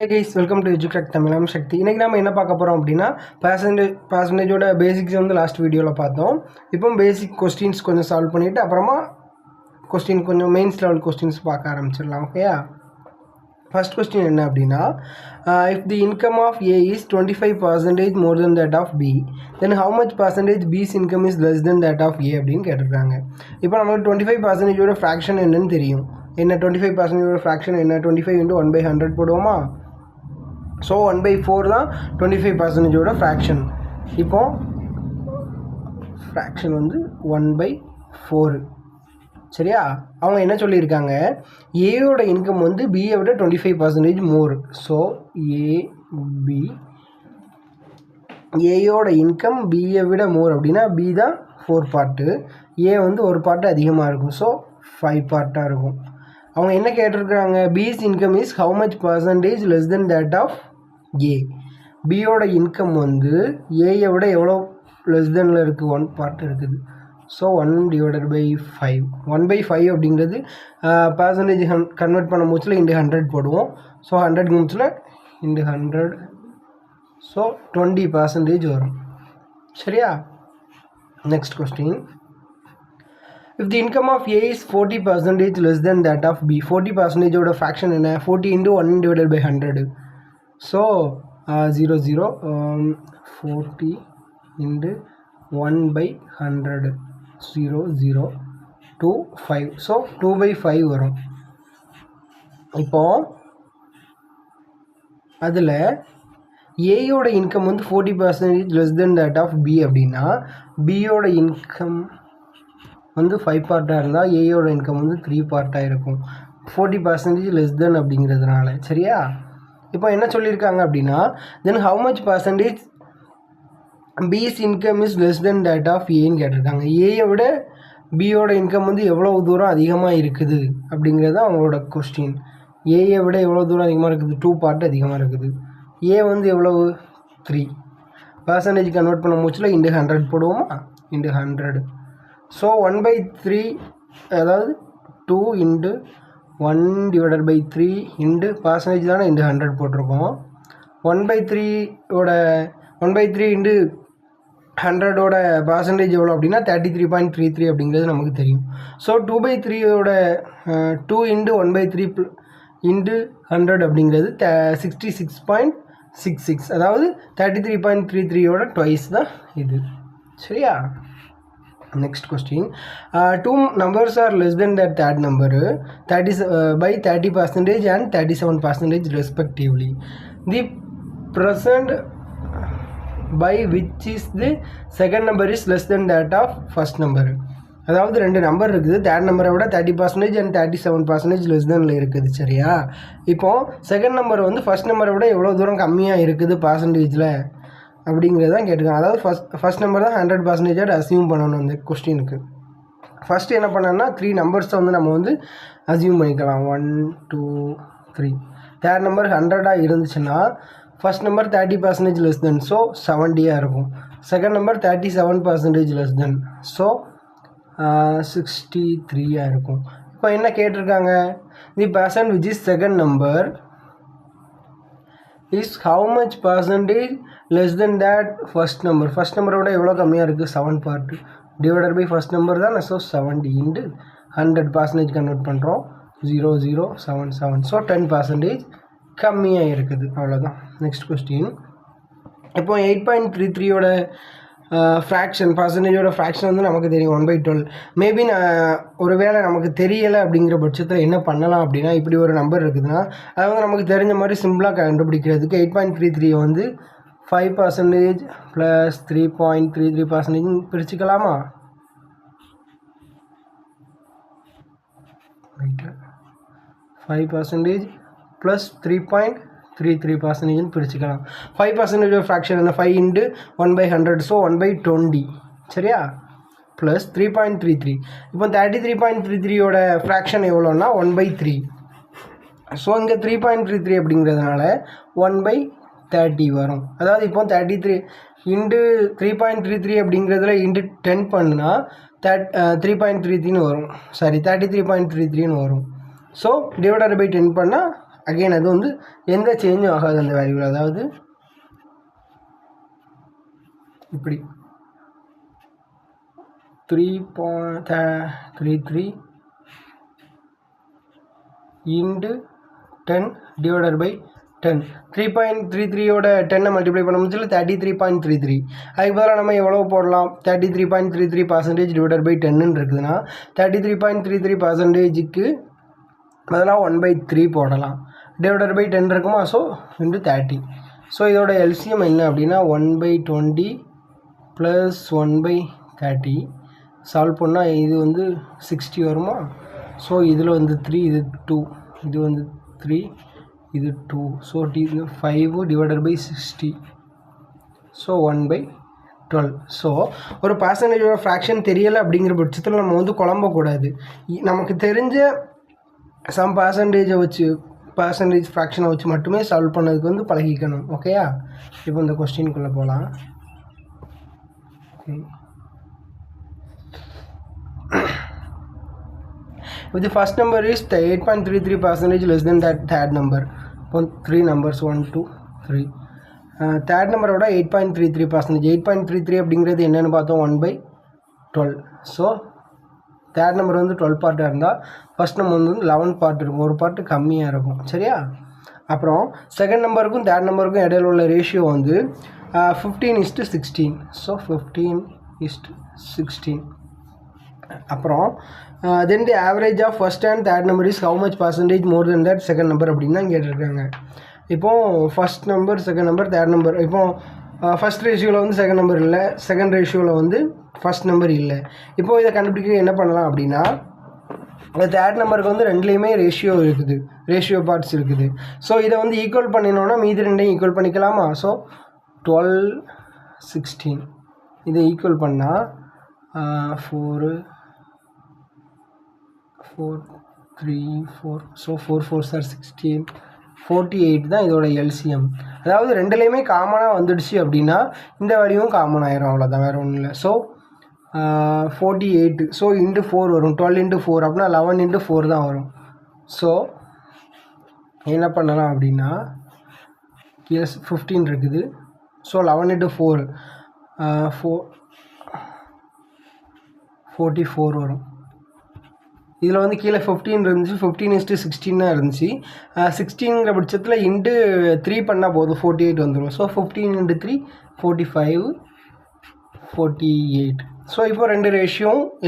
Hey guys, welcome to EduCrack Tamil. I'm Shakti. இன்னைக்கு நாம என்ன பார்க்க போறோம் அப்படின்னா பர்சன்டேஜோட பேசிக்ஸ் வந்து லாஸ்ட் வீடியோவில் பார்த்தோம். இப்போ பேசிக் கொஸ்டின்ஸ் கொஞ்சம் சால்வ் பண்ணிவிட்டு அப்புறமா கொஸ்டின் கொஞ்சம் மெயின்ஸ் லெவல் கொஸ்டின்ஸ் பார்க்க ஆரம்பிச்சிடலாம். ஓகேயா? ஃபர்ஸ்ட் கொஸ்டின் என்ன அப்படின்னா, if the income of A is 25% more than that of B, then how much percentage B's income is less than that of A அப்படின்னு கேட்டிருக்காங்க. இப்போ நமக்கு 25%ஓட ஃப்ராக்ஷன் என்னன்னு தெரியும். என்ன 25%ஓட ஃப்ராக்ஷன் என்ன? 25 into 1/100 போடுவோமா? ஸோ 1/4 தான் 25%ஓட ஃப்ராக்ஷன். இப்போ ஃப்ராக்ஷன் வந்து 1/4. சரியா? அவங்க என்ன சொல்லியிருக்காங்க, ஏயோட இன்கம் வந்து பியை விட 25% மோர். ஸோ ஏயோட இன்கம் பியை விட மோர் அப்படின்னா பி தான் 4 பார்ட்டு, ஏ வந்து ஒரு பார்ட்டு அதிகமாக இருக்கும். ஸோ 5 பார்ட்டாக இருக்கும். அவங்க என்ன கேட்டிருக்கிறாங்க, B's income is how much percentage less than that of A. பியோட இன்கம் வந்து ஏயை விட எவ்வளோ லெஸ் தெனில் இருக்குது? 1 பார்ட் இருக்குது. ஸோ 1/5. 1/5 அப்படிங்கிறது பர்சன்டேஜ் கன்வெர்ட் பண்ண மூச்சில் இன்டு 100 போடுவோம். ஸோ 100 மூச்சில் இன்டு 100. ஸோ 20% வரும். சரியா? Next question, if the income of A is 40% less than that of B, 40%ஓட ஃப்ராக்ஷன் என்ன? 40 into 1/100. So 0 0 40 into 1/100 0 0 2 5. ஸோ 2/5 வரும். இப்போது அதில் ஏயோட இன்கம் வந்து 40% less than that of B அப்படின்னா பியோட இன்கம் வந்து 5 பார்ட்டாக இருந்தால் ஏயோட இன்கம் வந்து 3 பார்ட்டாக இருக்கும். 40% லெஸ் தென் அப்படிங்கிறதுனால. சரியா? இப்போ என்ன சொல்லியிருக்காங்க அப்படின்னா, then how much percentage B's income is less than that of ஏன்னு கேட்டிருக்காங்க. ஏயை விட பியோட இன்கம் வந்து எவ்வளோ தூரம் அதிகமாக இருக்குது அப்படிங்கிறது தான் அவங்களோட கொஸ்டின். ஏயை விட எவ்வளோ தூரம் அதிகமாக இருக்குது? 2 பார்ட் அதிகமாக இருக்குது. ஏ வந்து எவ்வளவு? 3. பர்சன்டேஜ் கன்வெர்ட் பண்ண மூச்சில் இன்டு 100 போடுவோமா? இன்டு 100. ஸோ 1/3, அதாவது 2 into 1/3 இன்டு பர்சன்டேஜ் தானே இன்டு 100 போட்டிருக்கோம். 1/3 இன்டு 100ஓட பர்சன்டேஜ் எவ்வளோ அப்படின்னா 33.33 அப்படிங்கிறது நமக்கு தெரியும். ஸோ 2/3ஓட 2 into 1/3 இன்டு 100 அப்படிங்கிறது 66.66, அதாவது 33.33ஓட ட்வைஸ் தான் இது. சரியா? Next question, two numbers are less than that third number by 30% and 37% respectively. The percent by which is the second number is less than that of first number. அதாவது 2 number இருக்குது. Third நம்பரை விட 30% and 37% less தெனில் இருக்குது. சரியா? இப்போது second number வந்து first நம்பரை விட எவ்வளோ தூரம் கம்மியாக இருக்குது பர்சன்டேஜில் அப்படிங்கிறது தான் கேட்டிருக்காங்க. அதாவது ஃபஸ்ட் நம்பர் தான் 100% அசியூம் பண்ணணும் இந்த கொஸ்டினுக்கு. ஃபஸ்ட்டு என்ன பண்ணணும்னா 3 நம்பர்ஸை வந்து நம்ம வந்து அசியூம் பண்ணிக்கலாம். 1 2 3. தேர்ட் நம்பர் 100ஆக இருந்துச்சுன்னா first number 30% less than, so 70ஆக இருக்கும். Second number 37% less than, so 63ஆக இருக்கும். இப்போ என்ன கேட்டிருக்காங்க, the person which is second number is how much percentage less than that first number. First நம்பரோட எவ்வளோ கம்மியாக இருக்குது? 7 part divided by first number தான். ஸோ 70 இன்ட்டு 100% கன்வெர்ட் பண்ணுறோம். 0 0 7 7. ஸோ 10% கம்மியாக இருக்குது. அவ்வளோதான். நெக்ஸ்ட் கொஸ்டின், இப்போ 8.33ஓட ஃப்ராக்ஷன் பர்சன்டேஜோட ஃப்ராக்ஷன் வந்து நமக்கு தெரியும் 1/12. மேபி ஒரு வேளை நமக்கு தெரியலை அப்படிங்கிற பட்சத்தில் என்ன பண்ணலாம் அப்படின்னா, இப்படி ஒரு நம்பர் இருக்குதுன்னா அதை வந்து நமக்கு தெரிஞ்ச மாதிரி சிம்பிளாக கண்டுபிடிக்கிறதுக்கு 8.33 வந்து 5% ப்ளஸ் 3.33% பிரிச்சுக்கலாமா? 5% ப்ளஸ் 3.33% பிரிச்சுக்கலாம். 5% ஃப்ராக்ஷன் என்ன? 5 into 1/100, ஸோ 1/20. சரியா? ப்ளஸ் 3.33. இப்போ 33.33ஓட ஃப்ராக்ஷன் எவ்வளோன்னா 1/3. ஸோ இங்கே 3.33 அப்படிங்கிறதுனால 1/30 வரும். அதாவது இப்போ 33 இன்டு 3.33 அப்படிங்கிறதுல இன்டு 10 பண்ணுனா 3.33 வரும். சாரி 33.33 வரும். ஸோ டிவைடட் பை 10 பண்ணால் அகெயின் அது வந்து எந்த சேஞ்சும் ஆகாது அந்த வேல்யூவில். அதாவது இப்படி 3.33 into 10 divided by 10. 3.33யோட 10 மல்டிப்ளை பண்ண முடியல 33.33. அதுக்கு பதிலாக நம்ம எவ்வளோ போடலாம்? 33.33% டிவைடட் பை 10 இருக்குதுன்னா 33.33%க்கு பதிலாக 1/3 போடலாம். டிவைடட் பை 10 இருக்குமா? So into 30. ஸோ இதோட எல்சிஎம் என்ன அப்படின்னா 1/20 ப்ளஸ் 1/30. சால்வ் பண்ணால் இது வந்து 60 வருமா? ஸோ இதில் வந்து 3, இது 2, இது வந்து 3, இது 2. So 5 divided by 60. So 1/12. So ஒரு பர்சன்டேஜோட ஃப்ராக்ஷன் தெரியலை அப்படிங்கிற பட்சத்தில் நம்ம வந்து குழம்பக்கூடாது. நமக்கு தெரிஞ்ச சம் பர்சன்டேஜ் ஃப்ராக்ஷனை வச்சு மட்டுமே சால்வ் பண்ணதுக்கு வந்து பழகிக்கணும். ஓகேயா? இப்போ இந்த கொஸ்டினுக்குள்ளே போகலாம். If the first number is 8.33% less than that third number, 3 numbers 1, 2, 3. Third number ஓட 8.33%. 8.33 அப்படிங்கிறது என்னென்னு பார்த்தோம் 1/12. ஸோ தேர்ட் நம்பர் வந்து 12 பார்ட்டாக இருந்தால் ஃபஸ்ட் நம்பர் வந்து 11 பார்ட் இருக்கும், ஒரு பார்ட்டு கம்மியாக இருக்கும். சரியா? அப்புறம் செகண்ட் நம்பருக்கும் தேர்ட் நம்பருக்கும் இடையில உள்ள ரேஷியோ வந்து 15:16. ஸோ 15:16. அப்புறம் then the average of first and third number is how much percentage more than that second number அப்படின்னு தான் கேட்டிருக்காங்க. இப்போது first number, second number, third number. இப்போது ஃபஸ்ட் ரேஷியோவில் வந்து செகண்ட் நம்பர் இல்லை, செகண்ட் ரேஷியோவில் வந்து ஃபஸ்ட் நம்பர் இல்லை. இப்போது இதை கண்டுபிடிக்க என்ன பண்ணலாம் அப்படின்னா, தேர்ட் நம்பருக்கு வந்து ரெண்டுலேயுமே ரேஷியோ பார்ட்ஸ் இருக்குது. ஸோ இதை வந்து ஈக்குவல் பண்ணினோன்னா மீதி ரெண்டையும் ஈக்குவல் பண்ணிக்கலாமா? ஸோ 12, 16 இதை ஈக்குவல் பண்ணால் 4, 3, 4. ஸோ 4 4s are 16, 48 தான் இதோட எல்சிஎம். அதாவது ரெண்டுலேயுமே காமனாக வந்துடுச்சு அப்படின்னா இந்த வேல்யூவும் காமன் ஆயிரும், அவ்வளோதான், வேறு ஒன்றும் இல்லை. ஸோ 48. ஸோ இன்ட்டு 4 வரும். 12 into 4 அப்படின்னா 11 into 4 தான் வரும். ஸோ என்ன பண்ணலாம் அப்படின்னா கீழே 15 இருக்குது. ஸோ 11 into 4 44 வரும். இதில் வந்து கீழே 15 இருந்துச்சு, 15:16 தான் இருந்துச்சு. 16ங்கிற பட்சத்தில் இன்ட்டு 3 பண்ணால் போதும், 48 வந்துடும். So 15 into 3 45, 48. ஸோ இப்போ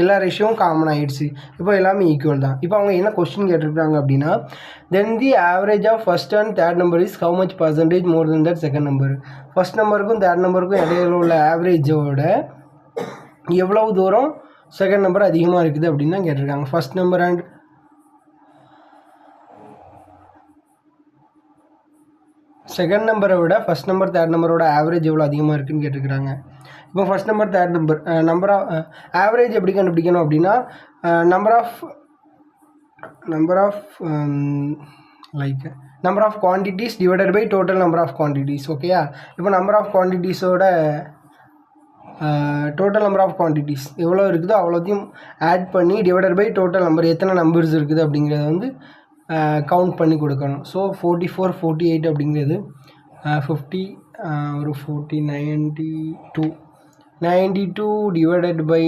எல்லா ரேஷியோவும் காமன் ஆகிடுச்சு. இப்போ எல்லாமே ஈக்குவல் தான். இப்போ அவங்க என்ன கொஸ்டின் கேட்டிருக்காங்க அப்படின்னா, then the average of first and third number is how much percentage more than that second number. First நம்பருக்கும் தேர்ட் நம்பருக்கும் இடையில உள்ள ஆவரேஜோட எவ்வளவு தூரம் செகண்ட் நம்பர் அதிகமாக இருக்குது அப்படின்னு தான் கேட்டிருக்காங்க. ஃபஸ்ட் நம்பர் அண்ட் செகண்ட் நம்பரை விட ஃபஸ்ட் நம்பர் தேர்ட் நம்பரோட ஆவரேஜ் எவ்வளோ அதிகமாக இருக்குதுன்னு கேட்டிருக்கிறாங்க. இப்போ first number third number average எப்படி கண்டுபிடிக்கணும் அப்படின்னா number of quantities divided by total number of quantities. ஓகேயா? இப்போ நம்பர் ஆஃப் குவான்டிட்டிஸோட டோட்டல் நம்பர் ஆஃப் குவான்டிட்டிஸ் எவ்வளோ இருக்குதோ அவ்வளோத்தையும் ஆட் பண்ணி டிவைடட் பை டோட்டல் நம்பர் எத்தனை நம்பர்ஸ் இருக்குது அப்படிங்கிறத வந்து கவுண்ட் பண்ணி கொடுக்கணும். ஸோ 44, 48 அப்படிங்கிறது 50, ஒரு 40, 92 டிவைடட் பை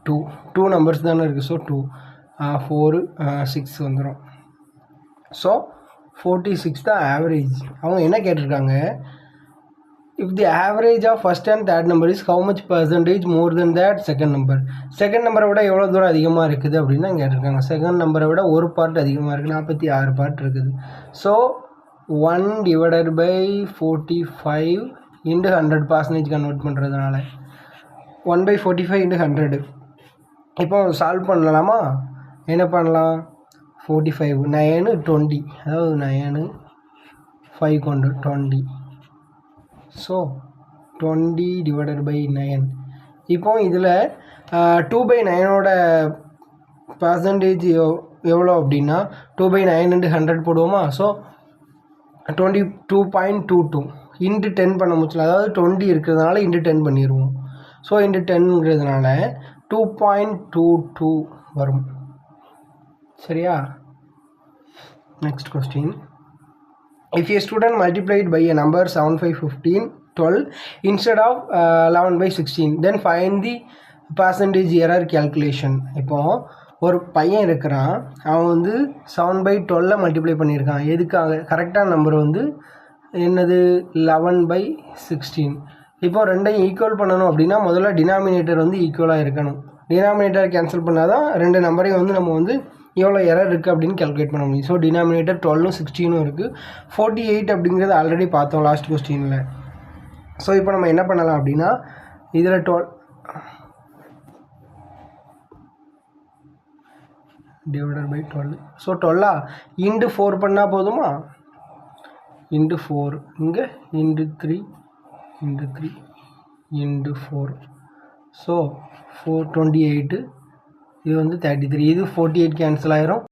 2 நம்பர்ஸ் தானே இருக்குது. ஸோ 2, 4, 6 வந்துடும். ஸோ 46 தான் ஆவரேஜ். அவங்க என்ன கேட்டிருக்காங்க, if the average of first and third number is how much percentage more than that second number. Second நம்பரை விட எவ்வளோ தூரம் அதிகமாக இருக்குது அப்படின்னு கேட்டிருக்காங்க. செகண்ட் நம்பரை விட ஒரு பார்ட் அதிகமாக இருக்குது, 46 பார்ட் இருக்குது. So 1 divided by 45 into 100% convert பண்ணுறதுனால 1/45 இன்ட்டு 100. இப்போ சால்வ் பண்ணலாமா? என்ன பண்ணலாம்? 45 9 20, அதாவது 9 5 கொண்டு 20. So 20 divided by 9. இப்போ இதில் 2/9ஓட பர்சன்டேஜ் எவ்வளோ அப்படின்னா 2/9 இன்ட்டு 100 போடுவோமா? ஸோ 22.22 இன்ட்டு 10 பண்ண முடியல, அதாவது 20 இருக்கிறதுனால இன்ட்டு 10 பண்ணிடுவோம். ஸோ இன்ட்டு 10ங்கிறதுனால 2.22 வரும். சரியா? Next question. if a student multiplied by a number 7 5 15 12 instead of 11 by 16 then find the percentage error calculation. இப்போ ஒரு பையன் இருக்கிறான், அவன் வந்து 7 by 12 மல்டிப்ளை பண்ணியிருக்கான். எதுக்காக? கரெக்டான நம்பர் வந்து என்னது 11 by 16. இப்போ ரெண்டையும் ஈக்குவல் பண்ணணும் அப்படின்னா முதல்ல டினாமினேட்டர் வந்து ஈக்குவலாக இருக்கணும். டினாமினேட்டர் கேன்சல் பண்ணால் தான் ரெண்டு நம்பரையும் வந்து நம்ம வந்து எவ்வளோ எரர் இருக்குது அப்படின்னு கேல்குலேட் பண்ண முடியும். ஸோ டினாமினேட்டர் 12ம் 16ம் இருக்குது. 48 அப்படிங்கிறது ஆல்ரெடி பார்த்தோம் லாஸ்ட் கொஸ்டினில். ஸோ இப்போ நம்ம என்ன பண்ணலாம் அப்படின்னா இதில் 12 டிவைடட் பை 12. ஸோ 12 இன்ட்டு 4 பண்ணால் போதுமா? இன்ட்டு 4 இங்கே இன்ட்டு 3 இன்ட்டு 3 இன்ட்டு 4. ஸோ 428 இது வந்து 33. இது 48 கேன்சல் ஆயிரும்.